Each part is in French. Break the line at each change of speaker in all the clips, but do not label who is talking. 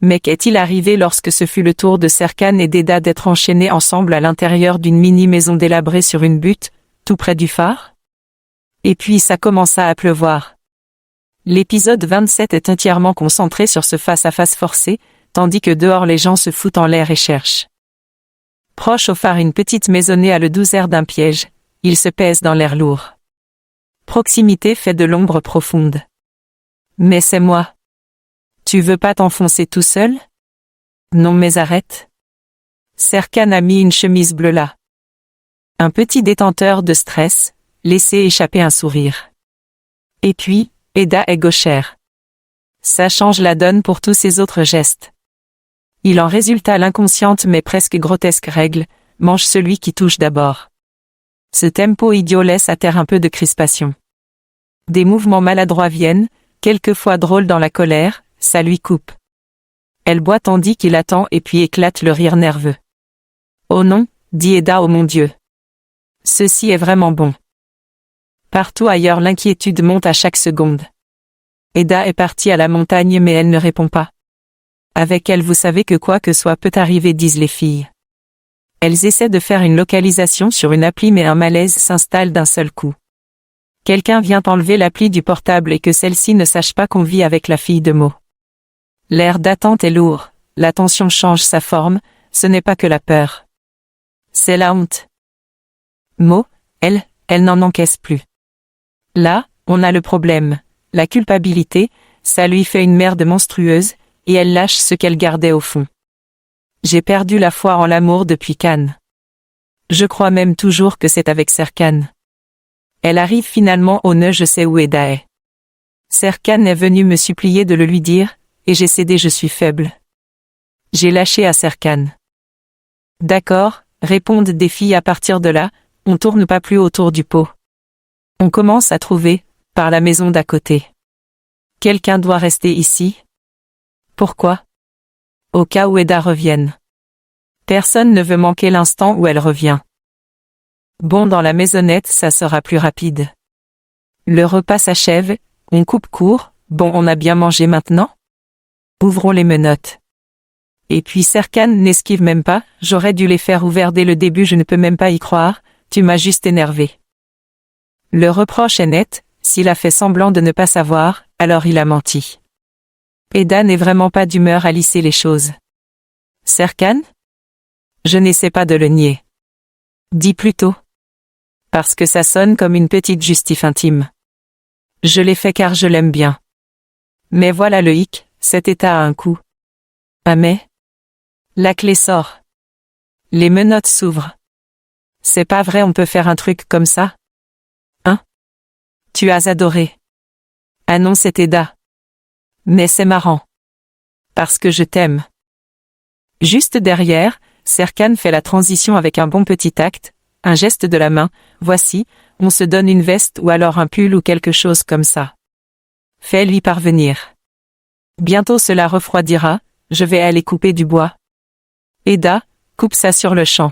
Mais qu'est-il arrivé lorsque ce fut le tour de Serkan et d'Eda d'être enchaînés ensemble à l'intérieur d'une mini-maison délabrée sur une butte, tout près du phare? Et puis ça commença à pleuvoir. L'épisode 27 est entièrement concentré sur ce face-à-face forcé, tandis que dehors les gens se foutent en l'air et cherchent. Proche au phare, une petite maisonnée a le doux air d'un piège, il se pèse dans l'air lourd. Proximité fait de l'ombre profonde. Mais c'est moi. Tu veux pas t'enfoncer tout seul? Non mais arrête. Serkan a mis une chemise bleue là. Un petit détenteur de stress, laissez échapper un sourire. Et puis, Eda est gauchère. Ça change la donne pour tous ses autres gestes. Il en résulta l'inconsciente mais presque grotesque règle, mange celui qui touche d'abord. Ce tempo idiot laisse à terre un peu de crispation. Des mouvements maladroits viennent, quelquefois drôles dans la colère, ça lui coupe. Elle boit tandis qu'il attend et puis éclate le rire nerveux. Oh non, dit Eda, oh mon Dieu. Ceci est vraiment bon. Partout ailleurs l'inquiétude monte à chaque seconde. Eda est partie à la montagne mais elle ne répond pas. Avec elle vous savez que quoi que soit peut arriver, disent les filles. Elles essaient de faire une localisation sur une appli mais un malaise s'installe d'un seul coup. Quelqu'un vient enlever l'appli du portable et que celle-ci ne sache pas qu'on vit avec la fille de Mo. L'air d'attente est lourd, la tension change sa forme, ce n'est pas que la peur. C'est la honte. Mo, elle n'en encaisse plus. Là, on a le problème, la culpabilité, ça lui fait une merde monstrueuse, et elle lâche ce qu'elle gardait au fond. J'ai perdu la foi en l'amour depuis Cannes. Je crois même toujours que c'est avec Serkan. Elle arrive finalement au nœud, je sais où Eda est. Serkan est venu me supplier de le lui dire, et j'ai cédé, je suis faible. J'ai lâché à Serkan. D'accord, répondent des filles à partir de là, on tourne pas plus autour du pot. On commence à trouver, par la maison d'à côté. Quelqu'un doit rester ici? Pourquoi? Au cas où Eda revienne. Personne ne veut manquer l'instant où elle revient. Bon, dans la maisonnette ça sera plus rapide. Le repas s'achève, on coupe court, bon on a bien mangé maintenant? Ouvrons les menottes. Et puis Serkan n'esquive même pas, j'aurais dû les faire ouverts dès le début, je ne peux même pas y croire, tu m'as juste énervé. Le reproche est net, s'il a fait semblant de ne pas savoir, alors il a menti. Eda n'est vraiment pas d'humeur à lisser les choses. Serkan? Je n'essaie pas de le nier. Dis plutôt. Parce que ça sonne comme une petite justif intime. Je l'ai fait car je l'aime bien. Mais voilà le hic, cet état a un coût. Ah mais? La clé sort. Les menottes s'ouvrent. C'est pas vrai, on peut faire un truc comme ça? Hein? Tu as adoré. Ah non, c'est Eda. Mais c'est marrant. Parce que je t'aime. Juste derrière, Serkan fait la transition avec un bon petit acte, un geste de la main, voici, on se donne une veste ou alors un pull ou quelque chose comme ça. Fais-lui parvenir. Bientôt cela refroidira, je vais aller couper du bois. Eda, coupe ça sur le champ.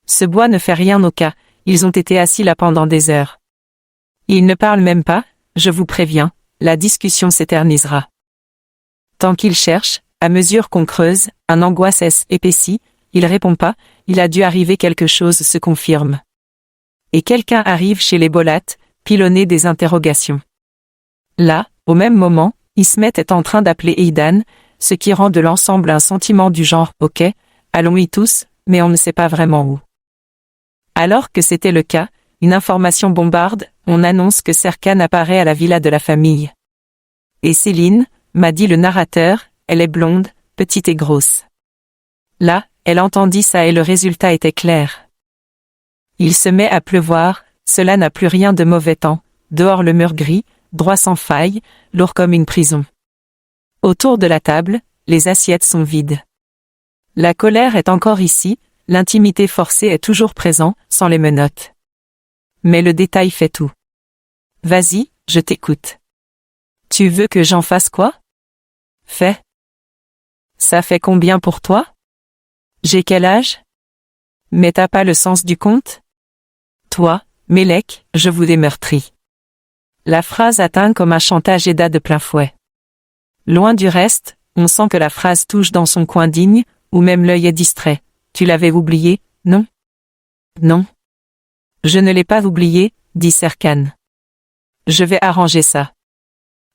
Ce bois ne fait rien au cas, ils ont été assis là pendant des heures. Ils ne parlent même pas, je vous préviens, la discussion s'éternisera. Tant qu'il cherche, à mesure qu'on creuse, un angoisse épaissit, il répond pas, il a dû arriver quelque chose se confirme. Et quelqu'un arrive chez les Bolates, pilonner des interrogations. Là, au même moment, Ismet est en train d'appeler Eidan, ce qui rend de l'ensemble un sentiment du genre « ok, allons-y tous », mais on ne sait pas vraiment où. Alors que c'était le cas, une information bombarde, on annonce que Serkan apparaît à la villa de la famille. Et Céline, m'a dit le narrateur, elle est blonde, petite et grosse. Là, elle entendit ça et le résultat était clair. Il se met à pleuvoir, cela n'a plus rien de mauvais temps, dehors le mur gris, droit sans faille, lourd comme une prison. Autour de la table, les assiettes sont vides. La colère est encore ici, l'intimité forcée est toujours présent, sans les menottes. Mais le détail fait tout. Vas-y, je t'écoute. Tu veux que j'en fasse quoi? Fais. Ça fait combien pour toi? J'ai quel âge? Mais t'as pas le sens du compte? Toi, Mélek, je vous démeurtris. La phrase atteint comme un chantage Eda de plein fouet. Loin du reste, On sent que la phrase touche dans son coin digne, ou même l'œil est distrait. Tu l'avais oublié, non? Non. Je ne l'ai pas oublié, dit Serkan. Je vais arranger ça.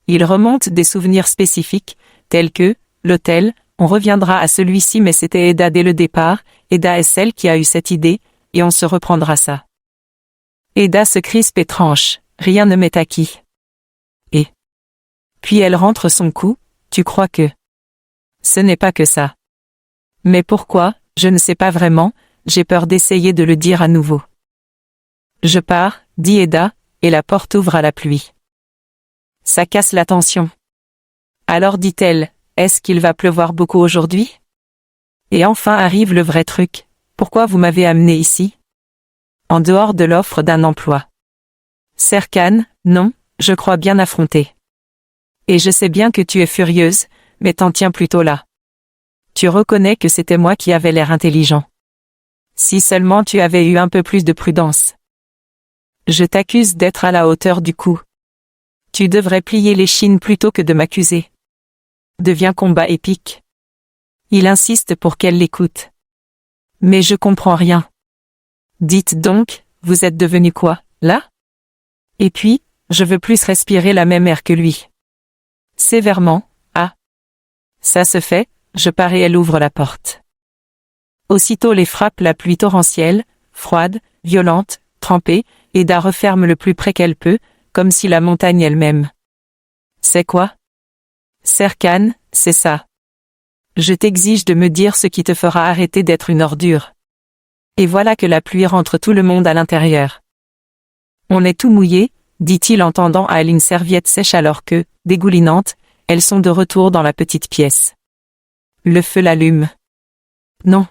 Il remonte des souvenirs spécifiques, tels que, l'hôtel, on reviendra à celui-ci mais c'était Eda dès le départ, Eda est celle qui a eu cette idée, et on se reprendra ça. Eda se crispe et tranche, rien ne m'est acquis. Et puis elle rentre son coup, tu crois que... Ce n'est pas que ça. Mais pourquoi, je ne sais pas vraiment, j'ai peur d'essayer de le dire à nouveau. Je pars, dit Eda, et la porte ouvre à la pluie. Ça casse la tension. Alors dit-elle, est-ce qu'il va pleuvoir beaucoup aujourd'hui? Et enfin arrive le vrai truc, pourquoi vous m'avez amené ici? En dehors de l'offre d'un emploi. Serkan, non, je crois bien affronter. Et je sais bien que tu es furieuse, mais t'en tiens plutôt là. Tu reconnais que c'était moi qui avais l'air intelligent. Si seulement tu avais eu un peu plus de prudence. Je t'accuse d'être à la hauteur du coup. Tu devrais plier l'échine plutôt que de m'accuser. Devient combat épique. Il insiste pour qu'elle l'écoute. Mais je comprends rien. Dites donc, vous êtes devenu quoi, là? Et puis, je veux plus respirer la même air que lui. Sévèrement, ah. Ça se fait, je pars et elle ouvre la porte. Aussitôt les frappe la pluie torrentielle, froide, violente, trempée, Eda referme le plus près qu'elle peut, comme si la montagne elle-même. C'est quoi? Serkan, c'est ça. Je t'exige de me dire ce qui te fera arrêter d'être une ordure. Et voilà que la pluie rentre tout le monde à l'intérieur. On est tout mouillé, dit-il en tendant à elle une serviette sèche alors que, dégoulinantes, elles sont de retour dans la petite pièce. Le feu l'allume. Non.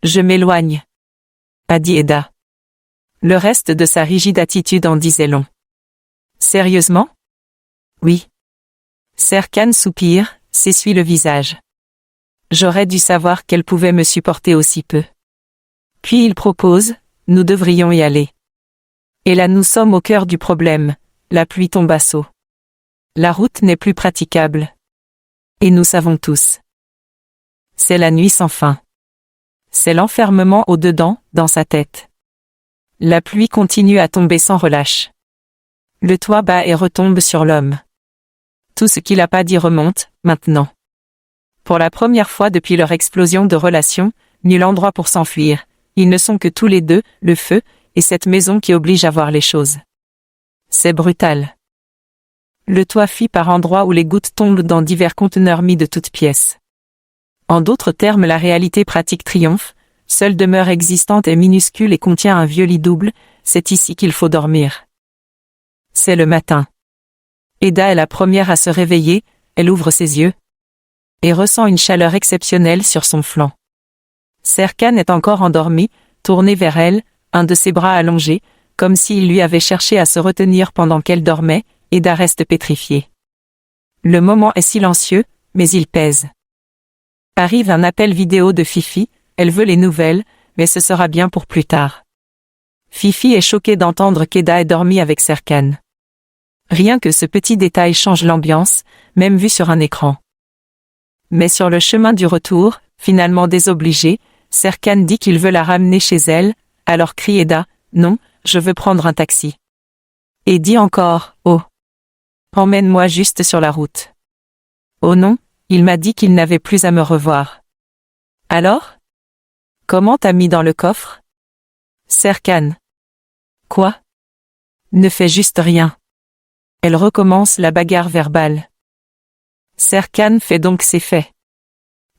Je m'éloigne, a dit Eda. Le reste de sa rigide attitude en disait long. Sérieusement? Oui. Serkan soupire, s'essuie le visage. J'aurais dû savoir qu'elle pouvait me supporter aussi peu. Puis il propose, nous devrions y aller. Et là nous sommes au cœur du problème, la pluie tombe à seaux. La route n'est plus praticable. Et nous savons tous. C'est la nuit sans fin. C'est l'enfermement au-dedans, dans sa tête. La pluie continue à tomber sans relâche. Le toit bat et retombe sur l'homme. Tout ce qu'il n'a pas dit remonte, maintenant. Pour la première fois depuis leur explosion de relations, nul endroit pour s'enfuir. Ils ne sont que tous les deux, le feu, et cette maison qui oblige à voir les choses. C'est brutal. Le toit fuit par endroits où les gouttes tombent dans divers conteneurs mis de toutes pièces. En d'autres termes, la réalité pratique triomphe, seule demeure existante est minuscule et contient un vieux lit double, c'est ici qu'il faut dormir. C'est le matin. Eda est la première à se réveiller, elle ouvre ses yeux et ressent une chaleur exceptionnelle sur son flanc. Serkan est encore endormi, tourné vers elle, un de ses bras allongés, comme s'il lui avait cherché à se retenir pendant qu'elle dormait, Eda reste pétrifiée. Le moment est silencieux, mais il pèse. Arrive un appel vidéo de Fifi, elle veut les nouvelles, mais ce sera bien pour plus tard. Fifi est choquée d'entendre qu'Eda ait dormi avec Serkan. Rien que ce petit détail change l'ambiance, même vu sur un écran. Mais sur le chemin du retour, finalement désobligé, Serkan dit qu'il veut la ramener chez elle, alors crie Eda, non, je veux prendre un taxi. Et dit encore, oh. Emmène-moi juste sur la route. Oh non, il m'a dit qu'il n'avait plus à me revoir. Alors? Comment t'as mis dans le coffre? Serkan. Quoi? Ne fais juste rien. Elle recommence la bagarre verbale. Serkan fait donc ses faits.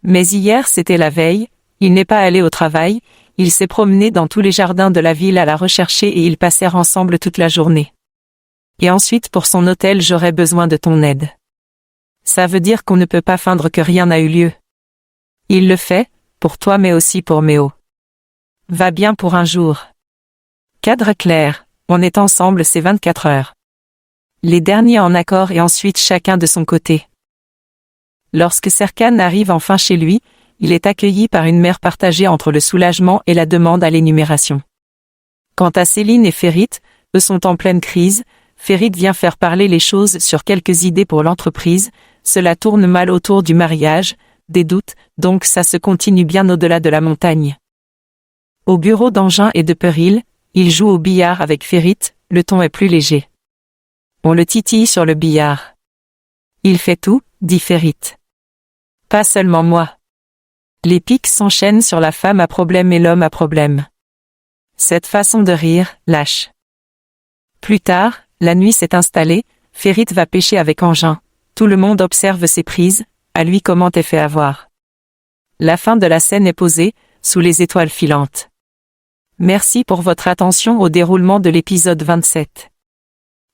Mais hier c'était la veille, il n'est pas allé au travail, il s'est promené dans tous les jardins de la ville à la rechercher et ils passèrent ensemble toute la journée. Et ensuite pour son hôtel j'aurais besoin de ton aide. Ça veut dire qu'on ne peut pas feindre que rien n'a eu lieu. Il le fait, pour toi mais aussi pour Méo. Va bien pour un jour. Cadre clair, on est ensemble ces 24 heures. Les derniers en accord et ensuite chacun de son côté. Lorsque Serkan arrive enfin chez lui, il est accueilli par une mer partagée entre le soulagement et la demande à l'énumération. Quant à Céline et Ferit, eux sont en pleine crise, Ferit vient faire parler les choses sur quelques idées pour l'entreprise, cela tourne mal autour du mariage, des doutes, donc ça se continue bien au-delà de la montagne. Au bureau d'Engin et de Péril, il joue au billard avec Férit, le ton est plus léger. On le titille sur le billard. Il fait tout, dit Férit. Pas seulement moi. Les piques s'enchaînent sur la femme à problème et l'homme à problème. Cette façon de rire, lâche. Plus tard, la nuit s'est installée, Férit va pêcher avec Engin. Tout le monde observe ses prises, à lui comment t'es fait avoir. La fin de la scène est posée, sous les étoiles filantes. Merci pour votre attention au déroulement de l'épisode 27.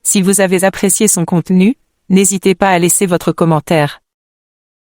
Si vous avez apprécié son contenu, n'hésitez pas à laisser votre commentaire.